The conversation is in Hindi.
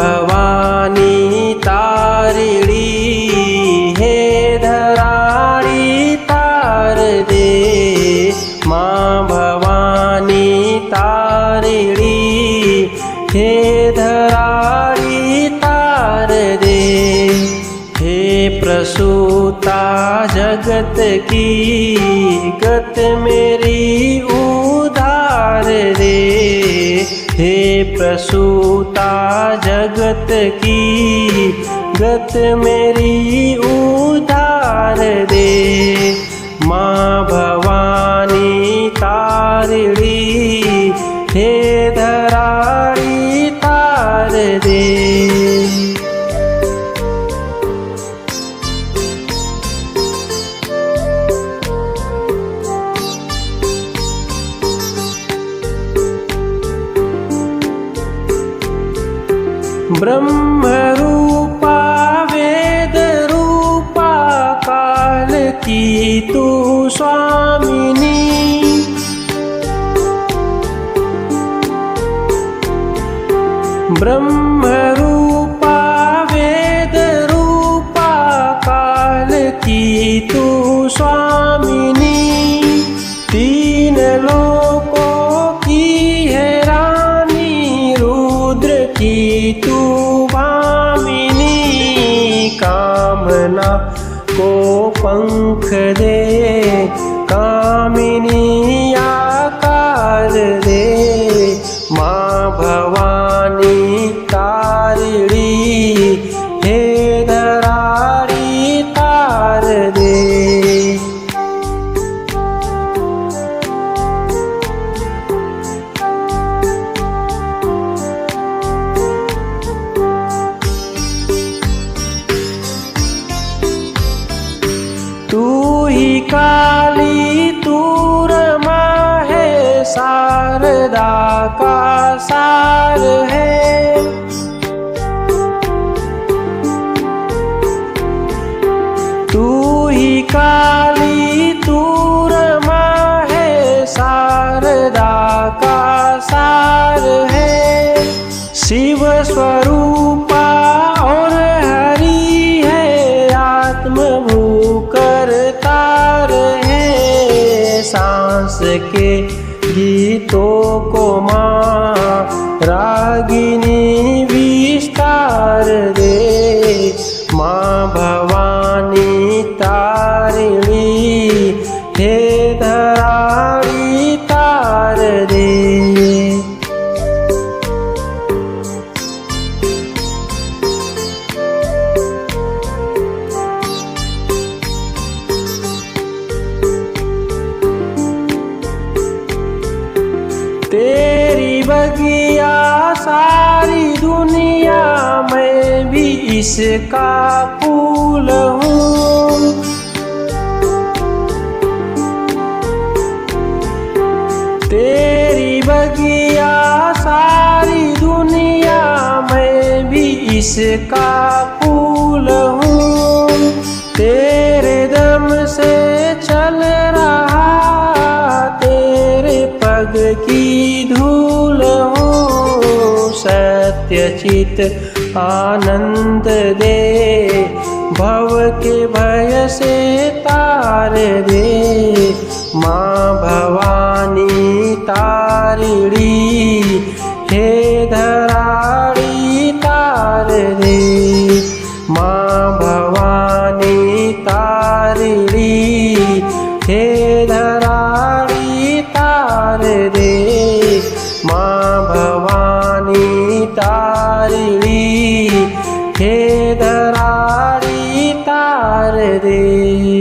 भवानी तारिणी हे धराड़ी तार दे। माँ भवानी तारिणी हे धराड़ी तार दे। हे प्रसूता जगत की गत मेरी उधार दे। हे प्रसूता जगत की गत मेरी उधार दे। माँ भवानी तारिणी हे धराड़ी तार दे। ब्रह्म रूपा वेद रूपा काल की तू स्वामिनी। ब्रह्म रूपा वेद रूपा काल की तू स्वामिनी। तीन लोकों की है रानी रुद्र की तू भामिनी। कामना को पंख दे कामिनी आकार दे। माँ भवानी तारिणी हे धराड़ी तार दे। तू ही काली तू रमा है शारदा का सार है। तू ही काली तू रमा है शारदा का सार है। शिव स्वरूपा और हरि है आत्मभू करतार है। सांस के गीतों को माँ रागिनी विस्तार दे। माँ भवानी तारिणी हे धराड़ी तार दे। तेरी बगिया सारी दुनिया मैं भी इसका फूल हूँ। तेरी बगिया सारी दुनिया मैं भी इसका फूल हूँ। तेरे दम से चल रहा तेरे पग की धूल हूँ। सत्य चित आनंद दे भव के भय से तार दे। माँ भवानी तारिणी हे धराड़ी तार दे। माँ भवानी तारिणी हे धराड़ी तार दे। माँ भवानी तारिणी हे धराड़ी तार दे।